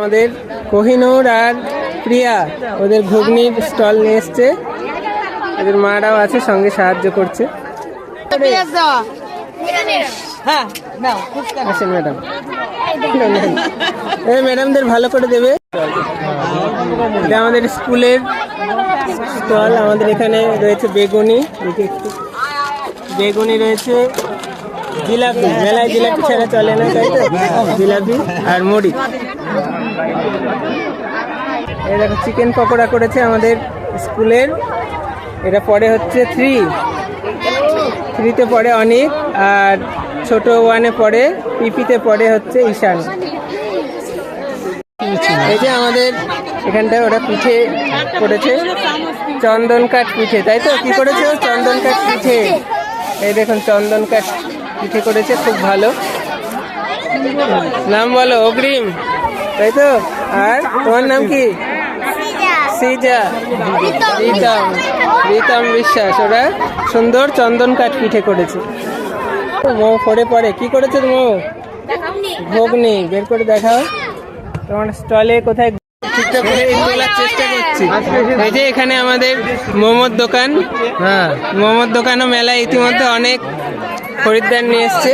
আমাদের কোহিনূর আর প্রিয়া ওদের ঘুগনির স্টল নিয়ে এসছে, এদের মারাও আছে সঙ্গে সাহায্য করছে। আসেন ম্যাডাম, এই ম্যাডামদের ভালো করে দেবে। এটা আমাদের স্কুলের স্টল। আমাদের এখানে রয়েছে বেগুনি, বেগুনি রয়েছে, জিলাপি, মেলায় জিলাপি ছাড়া চলে না, তাই তো? জিলাপি আর মুড়ি। এই দেখো চিকেন পকোড়া করেছে আমাদের স্কুলের। এটা পড়ে হচ্ছে 3-তে পড়ে অনিক, আর ছোট 1-এ পড়ে, পিপিতে পড়ে হচ্ছে ঈশান। এই যে আমাদের এখানটায় ওরা পিঠে করেছে, চন্দন কাঠ পিঠে, তাই তো? কি করেছে? চন্দন কাঠ পিঠে। এই দেখুন চন্দন কাঠ পিঠে করেছে, খুব ভালো। নাম বলো? অগ্রিম, তাই তো? আর তোমার নাম কি? সিজা, রিতম বিশ্বাস। ওরা সুন্দর চন্দন কাঠ পিঠে করেছে। মৌ পড়ে পড়ে কি করেছে? মৌ ঘুগনি বের করে দেখাও তোমার স্টলে কোথায়। ঠিকঠাক করে তোলার চেষ্টা করছি। এই যে এখানে আমাদের মোমোর দোকান। হ্যাঁ, মোমোর দোকানও মেলায় ইতিমধ্যে অনেক খরিদ্দার নিয়ে এসছে।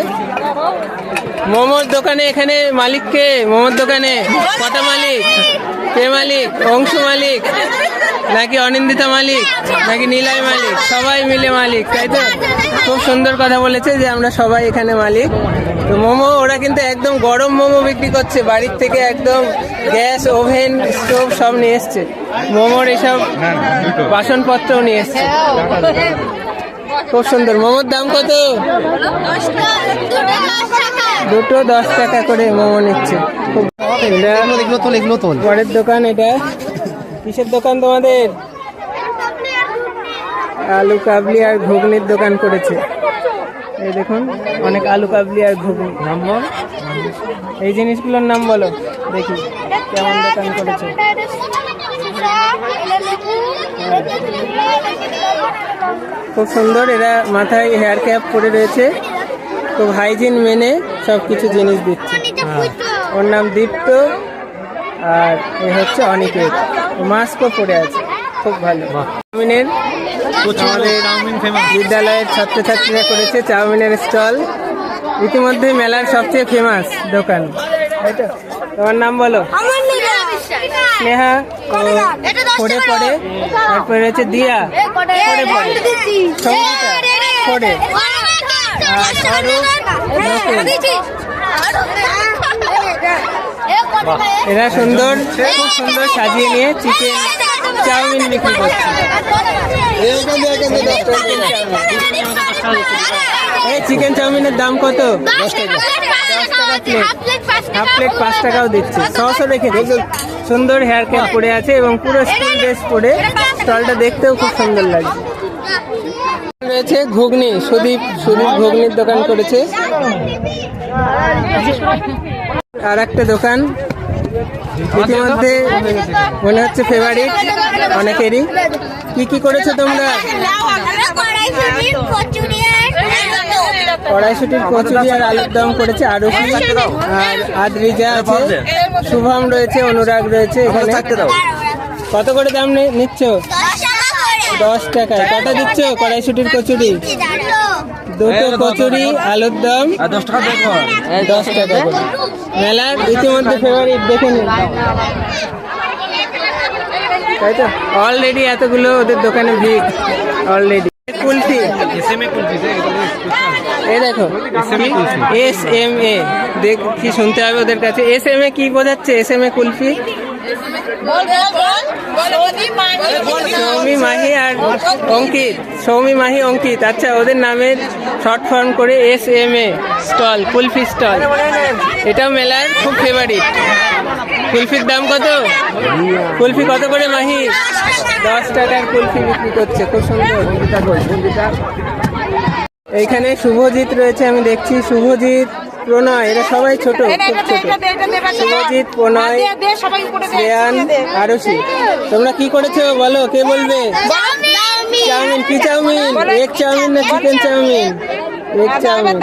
মোমোর দোকানে এখানে মালিককে, মোমোর দোকানে কটা মালিক? কে মালিক? অংশু মালিক নাকি অনিন্দিতা মালিক নাকি নীলাই মালিক? সবাই মিলে মালিক, তাই তো? খুব সুন্দর কথা বলেছে যে আমরা সবাই এখানে মালিক। তো মোমো ওরা কিন্তু একদম গরম মোমো বিক্রি করছে, বাড়ির থেকে একদম গ্যাস, ওভেন, স্টোভ সব নিয়ে এসছে। মোমোর এসব বাসনপত্রও নিয়ে এসছে। খুব সুন্দর। মোমোর দাম কত? দুটো 10 টাকা করে মোমো নিচ্ছে। পরের দোকান। এটা কিসের দোকান তোমাদের? আলু কাবলি আর ঘুগনির দোকান করেছে। এই দেখুন অনেক আলু কাবলি আর ঘুগনি। নাম বল, এই জিনিসগুলোর নাম বলো দেখি কেমন দোকান করেছে। খুব সুন্দর। এরা মাথায় হেয়ার ক্যাপ পরে রয়েছে, খুব হাইজিন মেনে সব কিছু জিনিস দিচ্ছে। ওর নাম দীপ্ত আর এ হচ্ছে অনিকেত, মাস্কও পরে আছে। খুব ভালো। চাউমিনের, আমাদের বিদ্যালয়ের ছাত্রছাত্রীরা করেছে চাউমিনের স্টল। ইতিমধ্যে মেলার সবচেয়ে ফেমাস দোকান, তাই তো? তোমার নাম বলো? স্নেহা পড়ে পড়ে, তারপরে রয়েছে দিয়া পড়ে পড়ে, সঙ্গীতা পড়ে, এরা সুন্দর, খুব সুন্দর সাজিয়ে নিয়ে চিকেন চাউমিন বিক্রি করছে। এই চিকেন চাউমিনের দাম কত? 10 টাকা। 10 টাকা প্লেট, হাফ প্লেট 5 টাকাও দিচ্ছে। সসও রেখে দিচ্ছে। সুন্দর হেয়ার ক্যাপ পরে আছে এবং পুরো স্কুল ড্রেস পরে। স্টলটা দেখতেও খুব সুন্দর লাগছে। রয়েছে ঘুগনি, সুদীপ ঘুগনির দোকান করেছে। আর একটা দোকান ইতিমধ্যে মনে হচ্ছে ফেভারিট অনেকেরই। কি করেছো তোমরা? কড়াইশুটির কচুরি আর আলুর দম করেছে আরুষি, আর আদ্রিজা আছে, শুভম রয়েছে, অনুরাগ রয়েছে। এখানে কত করে দাম নিচ্ছ? 10 টাকায়। কটা দিচ্ছ কড়াইশুটির কচুরি? দুটো কচুরি, আলুর দম 10 টাকা করে। মেলার ইতিমধ্যে ফেভারিট দেখে নিন, তাই তো? অলরেডি এতগুলো ওদের দোকানে ভিড় অলরেডি। কুলফি, এই দেখো SMA, দেখ কি শুনতে হবে ওদের কাছে। SMA কি বোঝাচ্ছে? SMA কুলফি। সৌমি মাহি আর অঙ্কিত, সৌমি মাহি অঙ্কিত। আচ্ছা, ওদের নামের শর্ট ফর্ম করে SMA স্টল, কুলফি স্টল। এটাও মেলার খুব ফেভারিট। কুলফির দাম কত? কুলফি কত করে মাহি? 10 টাকার কুলফি বিক্রি করছে, খুব সুন্দর। এইখানে শুভজিৎ রয়েছে, আমি দেখছি শুভজিৎ প্রণয়, এরা সবাই ছোট, খুব ছোট। শুভজিৎ, প্রণয়, শ্রেয়ান, আরুষি। তোমরা কি করেছো বলো, কে বলবে? চাউমিন। কি চাউমিন? এগ চাউমিন না চিকেন চাউমিন? Egg chowmein.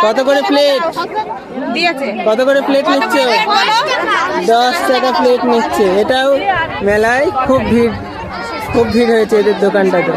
কত করে প্লেট? কত করে প্লেট নিচ্ছে? 10 টাকা প্লেট নিচ্ছে। এটাও মেলায় খুব ভিড় হয়েছে এদের দোকানটাতে।